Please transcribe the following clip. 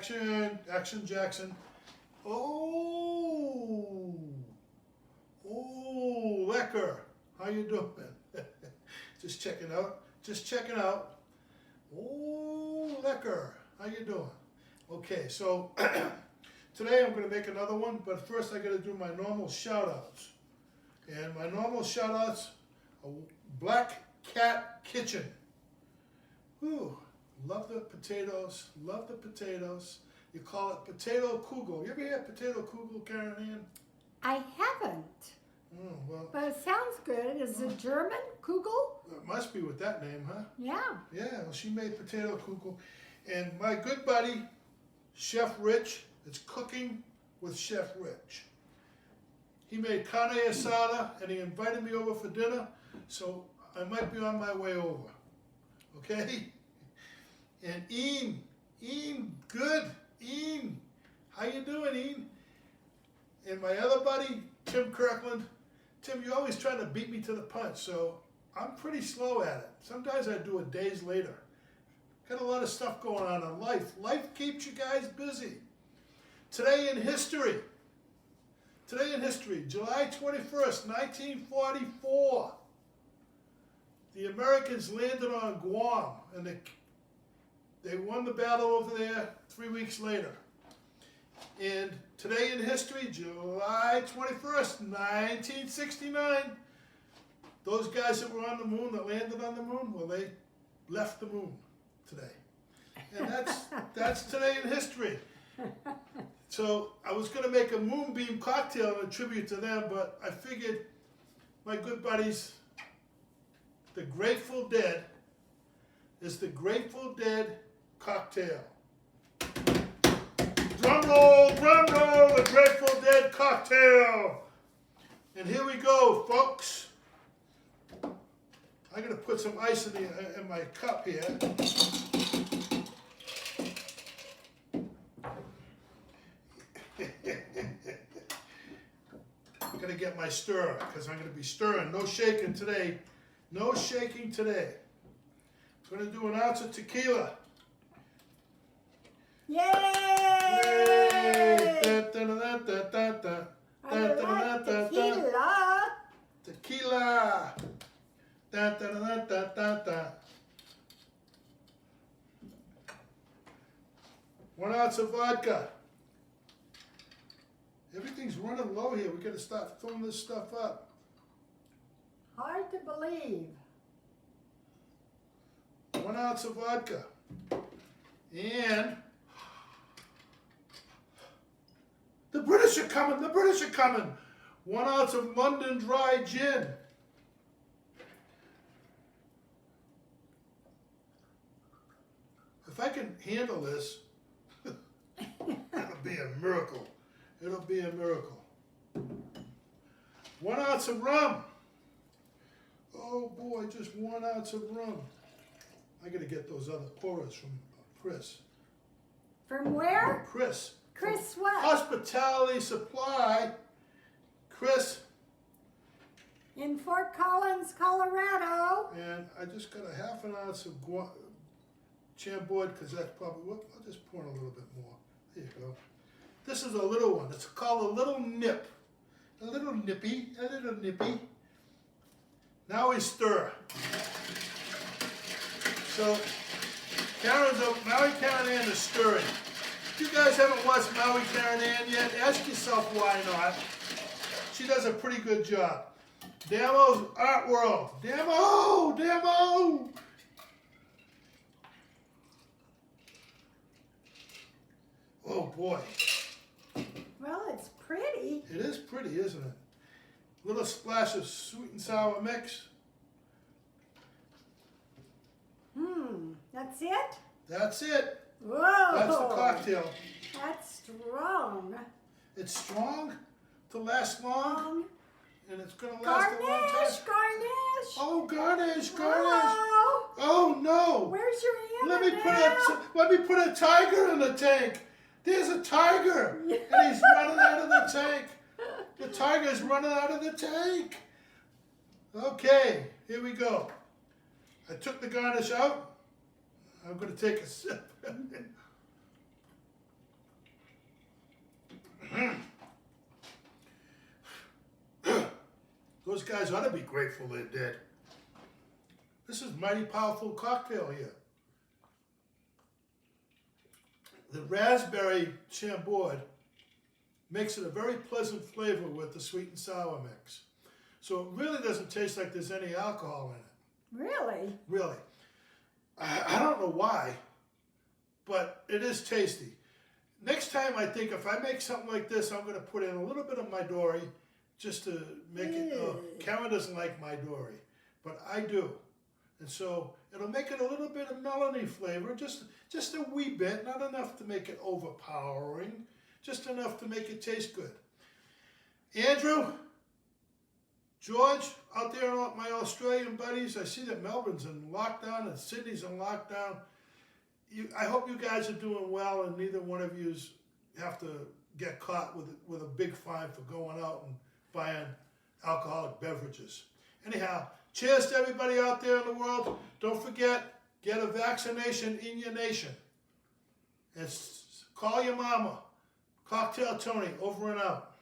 Action, action, Jackson. Oh, oh, lekker. How you doing? Just checking out. Just checking out. Oh, lekker. How you doing? Okay, so today I'm going to make another one, but first I got to do my normal shout-outs. And my normal shout-outs are Black Cat Kitchen. Ooh, love the potatoes, love the potatoes. You call it potato kugel. You ever hear potato kugel, Karen Ann? I haven't. Oh, well. But it sounds good. Is it German, kugel? It must be with that name, huh? Yeah. Yeah, well, she made potato kugel. And my good buddy, Chef Rich, it's Cooking with Chef Rich. He made carne asada, and he invited me over for dinner, so I might be on my way over. Okay? And Ian, good. Ian, how you doing, Ian? And my other buddy, Tim Kirkland. Tim, you're always trying to beat me to the punch, so I'm pretty slow at it. Sometimes I do it days later. Got a lot of stuff going on in life. Life keeps you guys busy. Today in history. Today in history, July 21st, 1944. The Americans landed on Guam, and they won the battle over there 3 weeks later. And today in history, July 21st, 1969, those guys that were on the moon, that landed on the moon, well, they left the moon today. And that's today in history. So I was going to make a moonbeam cocktail in a tribute to them, but I figured my good buddies, the Grateful Dead, is the Grateful Dead cocktail. Drum roll, the Grateful Dead cocktail. And here we go, folks. I'm going to put some ice in my cup here. I'm going to get my stirrer because I'm going to be stirring. No shaking today. No shaking today. I'm going to do an ounce of tequila. Yay! Tequila. Tequila. 1 ounce of vodka. Everything's running low here. We got to start filling this stuff up. Hard to believe. 1 ounce of vodka. And the British are coming. The British are coming. 1 ounce of London Dry Gin. If I can handle this, it'll be a miracle. It'll be a miracle. 1 ounce of rum. Oh boy, just 1 ounce of rum. I gotta get those other pourers from Chris. From where? Chris. Chris what? Hospitality Supply. Chris. In Fort Collins, Colorado. And I just got a half an ounce of Chambord, because that's probably, I'll just pour in a little bit more. There you go. This is a little one. It's called a little nip. A little nippy. A little nippy. Now we stir. So, Maui Karen Ann is stirring. If you guys haven't watched Maui Karen Ann yet, ask yourself why not. She does a pretty good job. Damo's Art World. Damo! Oh boy. Well, it's pretty. It is pretty, isn't it? Little splash of sweet and sour mix. That's it? That's it. Whoa. That's the cocktail. That's strong. It's strong to last long, and it's going to last a long time. Garnish. Oh, garnish. Oh. Oh no. Where's your Let M&M? me put a tiger in the tank. There's a tiger, and he's running out of the tank. The tiger's running out of the tank. Okay, here we go. I took the garnish out. I'm going to take a sip. Those guys ought to be grateful they're dead. This is mighty powerful cocktail here. The raspberry Chambord makes it a very pleasant flavor with the sweet and sour mix. So it really doesn't taste like there's any alcohol in it. Really? Really. I don't know why, but it is tasty. Next time, I think if I make something like this, I'm going to put in a little bit of Midori just to make it. Karen doesn't like Midori, but I do. And so it'll make it a little bit of melony flavor, just a wee bit, not enough to make it overpowering, just enough to make it taste good. Andrew, George, out there, my Australian buddies, I see that Melbourne's in lockdown and Sydney's in lockdown. I hope you guys are doing well and neither one of you have to get caught with a big fine for going out and buying alcoholic beverages. Anyhow, cheers to everybody out there in the world. Don't forget, get a vaccination in your nation. And call your mama. Cocktail Tony, over and out.